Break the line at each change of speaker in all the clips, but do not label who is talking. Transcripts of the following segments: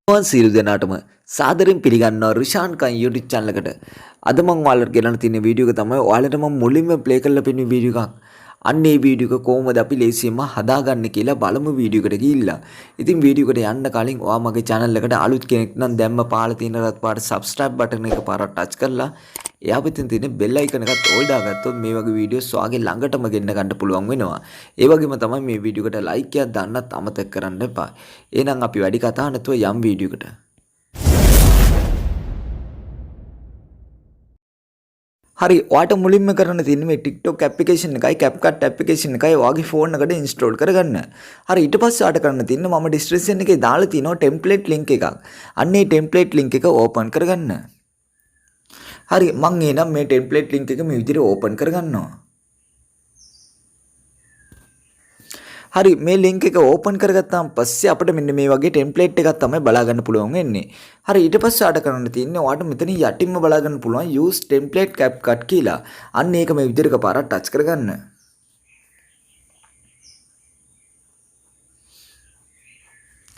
සියලු දෙනාටම සාදරයෙන් පිළිගන්නවා රිෂාන් කන් YouTube channel එකට. අද මම ඔයාලට ගෙනල්ලා තියෙන වීඩියෝ එක තමයි ඔයාලට මම මුලින්ම ප්ලේ කරලා පෙන්නන වීඩියෝ එකක්. අන්න ඒ වීඩියෝ එක කොහොමද අපි ලේසියෙන්ම හදාගන්නේ කියලා බලමු වීඩියෝ එකට ගිහිල්ලා. ඉතින් වීඩියෝ එකට යන්න කලින් ඔයා මගේ channel එකට අලුත් කෙනෙක් නම් දැම්ම පාලා තියෙන රත් පාට subscribe button එක පාරක් touch කරලා එයා පිටින් තියෙන bell icon එකත් ඕල් දාගත්තොත් මේ වගේ වීඩියෝස් ඔයාගේ ළඟටම ගෙන්න ගන්න පුළුවන් වෙනවා. ඒ වගේම තමයි මේ වීඩියෝ එකට like එකක් දාන්නත් අමතක කරන්න එපා. එහෙනම් අපි වැඩි කතා නැතුව යම් වීඩියෝ එකට. හරි ඔයාට මුලින්ම කරන්න තියෙන්නේ මේ TikTok application එකයි Capcut application එකයි ඔයාගේ phone එකට install කරගන්න. හරි ඊට පස්සේ ඔයාට කරන්න තියෙන්නේ මම description එකේ දාලා තියෙනවා template link එකක්. අන්න ඒ template link එක open කරගන්න. හරි මම එනම් මේ template link එක මේ විදිහට open කරගන්නවා. හරි මේ link එක open කරගත්තාම පස්සේ අපිට මෙන්න මේ වගේ template එකක් තමයි බලා ගන්න පුළුවන් වෙන්නේ. හරි ඊට පස්සේ ආට කරන්න තියෙන්නේ ඔයාට මෙතන යටින්ම බලා ගන්න පුළුවන් use template CapCut කියලා. අන්න ඒක මේ විදිහට එකපාරක් touch කරගන්න.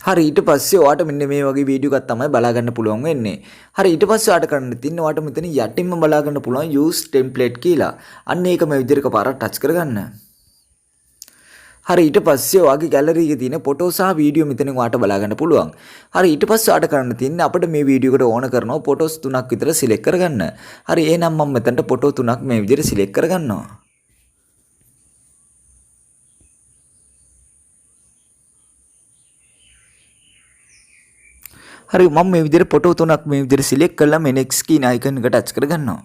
හරි ඊට පස්සේ ඔයාට මෙන්න මේ වගේ වීඩියෝ එකක් තමයි බලා ගන්න පුළුවන් වෙන්නේ. හරි ඊට පස්සේ ඔයාට කරන්න තියෙන්නේ ඔයාට මෙතන යටින්ම බලා ගන්න පුළුවන් use template කියලා. අන්න ඒක මේ විදිහට එකපාරක් touch කරගන්න. හරි ඊට පස්සේ ඔයාගේ ගැලරි එකේ තියෙන ෆොටෝ සහ වීඩියෝ මෙතනින් ඔයාට බලා ගන්න පුළුවන්. හරි ඊට පස්සේ ඔයාට කරන්න තියෙන්නේ අපිට මේ වීඩියෝ එකට ඕන කරනවා ෆොටෝස් 3ක් විතර සිලෙක්ට් කරගන්න. හරි එහෙනම් මම මෙතනට ෆොටෝ 3ක් මේ විදිහට සිලෙක්ට් කරගන්නවා. හරි මම මේ විදිහට ෆොටෝ 3ක් මේ විදිහට සිලෙක්ට් කරලා මේ next කියන icon එක ටච් කරගන්නවා.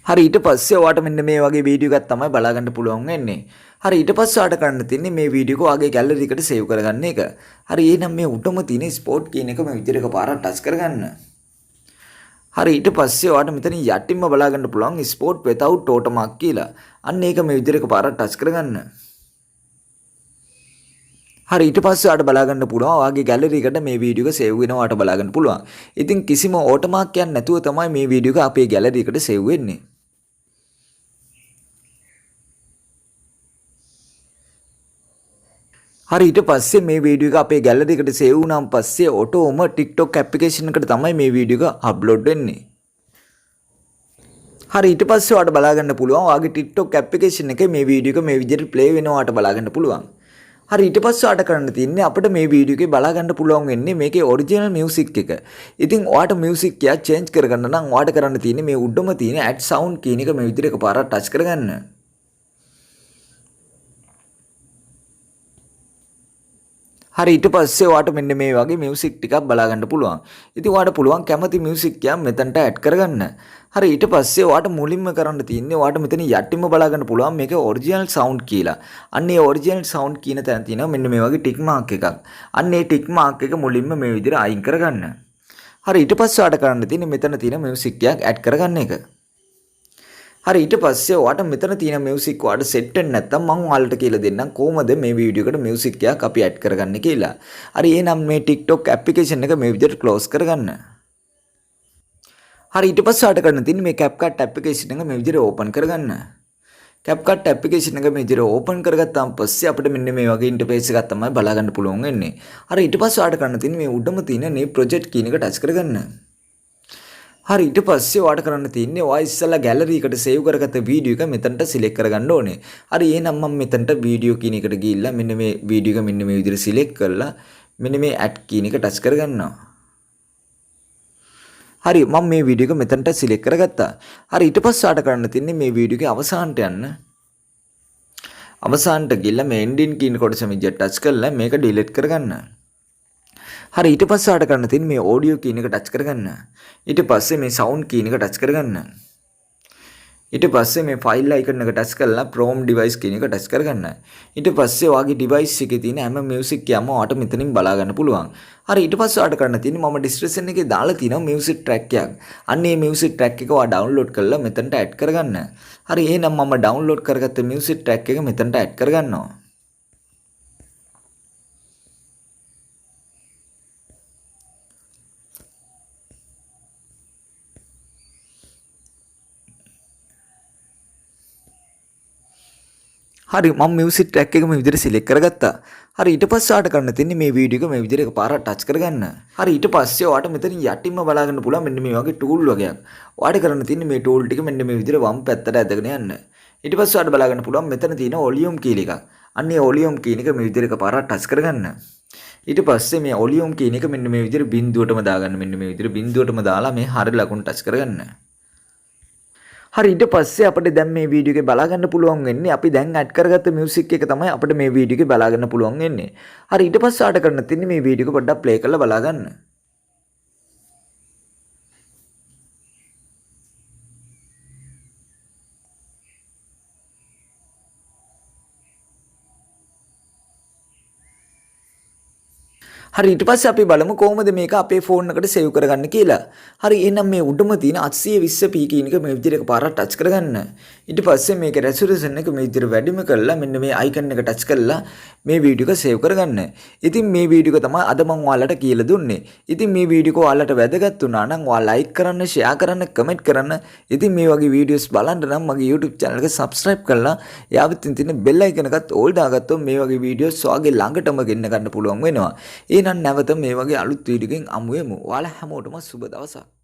හරි ඊට පස්සේ ඔයාට මෙන්න මේ වගේ වීඩියෝ එකක් තමයි බලා ගන්න පුළුවන් වෙන්නේ. හරි ඊට පස්සේ ඔයාට කරන්න තියෙන්නේ මේ වීඩියෝ එක ඔයාගේ ගැලරි එකට සේව් කරගන්න එක. හරි එහෙනම් මේ උඩම තියෙන ස්පොට් කියන එක මේ විදිහට එකපාරක් ටච් කරගන්න. හරි ඊට පස්සේ ඔයාට මෙතන යටින්ම බලා ගන්න පුළුවන් ස්පොට් without watermark කියලා. අන්න ඒක මේ විදිහට එකපාරක් ටච් කරගන්න. හරි ඊට පස්සේ ඔයාට බලා ගන්න පුළුවන් ඔයාගේ ගැලරි එකට මේ වීඩියෝ එක සේව් වෙනවා ඔයාට බලා ගන්න පුළුවන්. ඉතින් කිසිම watermark එකක් නැතුව තමයි මේ වීඩියෝ එක අපේ ගැලරි එකට සේව් වෙන්නේ. හරි ඊට පස්සේ මේ වීඩියෝ එක අපේ ගැලරි එකට සේව් වුණාන් පස්සේ ඔටෝම TikTok application එකට තමයි මේ වීඩියෝ එක අප්ලෝඩ් වෙන්නේ. හරි ඊට පස්සේ ඔයාලට බලා ගන්න පුළුවන් ඔයාගේ TikTok application එකේ මේ වීඩියෝ එක මේ විදිහට play වෙනවා ඔයාලට බලා ගන්න පුළුවන්. හරි ඊට පස්සේ ඔයාලට කරන්න තියෙන්නේ අපිට මේ වීඩියෝ එකේ බලා ගන්න පුළුවන් වෙන්නේ මේකේ original music එක. ඉතින් ඔයාට music එක change කරගන්න නම් ඔයාට කරන්න තියෙන්නේ මේ උඩම තියෙන add sound කියන එක මේ විදිහට එකපාරක් touch කරගන්න. හරි ඊට පස්සේ ඔයාට මෙන්න මේ වගේ මියුසික් ටිකක් බලා ගන්න පුළුවන්. ඉතින් ඔයාට පුළුවන් කැමති මියුසික් එකක් මෙතනට ඇඩ් කරගන්න. හරි ඊට පස්සේ ඔයාට මුලින්ම කරන්න තියෙන්නේ ඔයාට මෙතන යටින්ම බලා ගන්න පුළුවන් මේකේ ඔරිජිනල් සවුන්ඩ් කියලා. අන්න ඒ ඔරිජිනල් සවුන්ඩ් කියන තැන තියෙනවා මෙන්න මේ වගේ ටික් මාක් එකක්. අන්න ඒ ටික් මාක් එක මුලින්ම මේ විදිහට අයින් කරගන්න. හරි ඊට පස්සේ ඔයාට කරන්න තියෙන්නේ මෙතන තියෙන මියුසික් එකක් ඇඩ් කරගන්න එක. හරි ඊට පස්සේ ඔයාට මෙතන තියෙන මියුසික් ඔයාට සෙට් වෙන්නේ නැත්නම් මම ඔයාලට කියලා දෙන්නම් කොහොමද මේ වීඩියෝ එකට මියුසික් එකක් අපි ඇඩ් කරගන්නේ කියලා. හරි එහෙනම් මේ TikTok application එක මේ විදිහට close කරගන්න. හරි ඊට පස්සේ ඔයාට කරන්න තියෙන්නේ මේ Capcut application එක මේ විදිහට open කරගන්න. Capcut application එක මේ විදිහට open කරගත්තාම පස්සේ අපිට මෙන්න මේ වගේ interface එකක් තමයි බලා ගන්න පුළුවන් වෙන්නේ. හරි ඊට පස්සේ ඔයාට කරන්න තියෙන්නේ මේ උඩම තියෙන new project කියන එක touch කරගන්න. හරි ඊට පස්සේ ඔයාට කරන්න තියෙන්නේ ඔයා ඉස්සෙල්ලා ගැලරි එකට සේව් කරගත්ත වීඩියෝ එක මෙතනට සිලෙක්ට් කරගන්න ඕනේ. හරි එහෙනම් මම මෙතනට වීඩියෝ කියන එකට ගිහිල්ලා මෙන්න මේ වීඩියෝ එක මෙන්න මේ විදිහට සිලෙක්ට් කරලා මෙන්න මේ ඇඩ් කියන එක ටච් කරගන්නවා. හරි මම මේ වීඩියෝ එක මෙතනට සිලෙක්ට් කරගත්තා. හරි ඊට පස්සේ ඔයාට කරන්න තියෙන්නේ මේ වීඩියෝ එකේ අවසානට යන්න. අවසානට ගිහිල්ලා මේ ending කියන කොටස මෙජ්ජ ටච් කරලා මේක ඩිලීට් කරගන්න. හරි ඊට පස්සේ ඔයාට කරන්න තියෙන්නේ මේ ඔඩියෝ කියන එක ටච් කරගන්න. ඊට පස්සේ මේ සවුන්ඩ් කියන එක ටච් කරගන්න. ඊට පස්සේ මේ ෆයිල් අයිකන් එක ටච් කරලා Chrome device කියන එක ටච් කරගන්න. ඊට පස්සේ ඔයාගේ device එකේ තියෙන හැම music එකක්ම ඔයාට මෙතනින් බලා ගන්න පුළුවන්. හරි ඊට පස්සේ ඔයාට කරන්න තියෙන්නේ මම description එකේ දාලා තියෙනවා music track එකක්. අන්න මේ music track එක ඔයා download කරලා මෙතනට add කරගන්න. හරි එහෙනම් මම download කරගත්ත music track එක මෙතනට add කරගන්නවා. හරි මම මියුසික් ට්‍රැක් එක මේ විදිහට සිලෙක්ට් කරගත්තා. හරි ඊට පස්සේ ඔයාලට කරන්න තියෙන්නේ මේ වීඩියෝ එක මේ විදිහට එකපාරට ටච් කරගන්න. හරි ඊට පස්සේ ඔයාලට මෙතන යටින්ම බලාගන්න පුළුවන් මෙන්න මේ වගේ ටූල් වගේක්. ඔයාලට කරන්න තියෙන්නේ මේ ටූල් ටික මෙන්න මේ විදිහට වම් පැත්තට ඇදගෙන යන්න. ඊට පස්සේ ඔයාලට බලාගන්න පුළුවන් මෙතන තියෙන වොලියුම් කීල එකක්. අන්න ඒ වොලියුම් කීන එක මේ විදිහට එකපාරට ටච් කරගන්න. ඊට පස්සේ මේ වොලියුම් කීන එක මෙන්න මේ විදිහට බිඳුවටම දාගන්න. මෙන්න මේ විදිහට බිඳුවටම දාලා මේ හරිය ලකුණු ටච් කරගන්න. හරි ඊට පස්සේ අපිට දැන් මේ වීඩියෝ එකේ බලා ගන්න පුළුවන් වෙන්නේ අපි දැන් ඇඩ් කරගත්ත මියුසික් එක තමයි අපිට මේ වීඩියෝ එකේ බලා ගන්න පුළුවන් වෙන්නේ. හරි ඊට පස්සේ ආට කරන්න තියෙන්නේ මේ වීඩියෝ එක පොඩ්ඩක් ප්ලේ කරලා බලා ගන්න. හරි ඊට පස්සේ අපි බලමු කොහොමද මේක අපේ ෆෝන් එකට සේව් කරගන්න කියලා. හරි එහෙනම් මේ උඩම තියෙන 820p කියන එක මේ විදිහට එකපාරක් ටච් කරගන්න. ඊට පස්සේ මේකේ රෙසොලුෂන් එක මේ විදිහට වැඩිම කරලා මෙන්න මේ අයිකන් එක ටච් කරලා මේ වීඩියෝ එක සේව් කරගන්න. ඉතින් මේ වීඩියෝ එක තමයි අද මම ඔයාලට කියලා දුන්නේ. ඉතින් මේ වීඩියෝ එක ඔයාලට වැදගත් වුණා නම් ඔයාලා ලයික් කරන්න, ෂෙයා කරන්න, කමෙන්ට් කරන්න. ඉතින් මේ වගේ වීඩියෝස් බලන්න නම් මගේ YouTube channel එක subscribe කරලා යාවිතින් තියෙන bell icon එකත් ඕල් දාගත්තොත් මේ වගේ වීඩියෝස් ඔයාගේ ළඟටම ගෙන්න ගන්න පුළුවන් වෙනවා. එහෙනම් නැවත මේ වගේ අලුත් වීඩියෝකින් අමු වෙමු. ඔයාලා හැමෝටම සුබ දවසක්.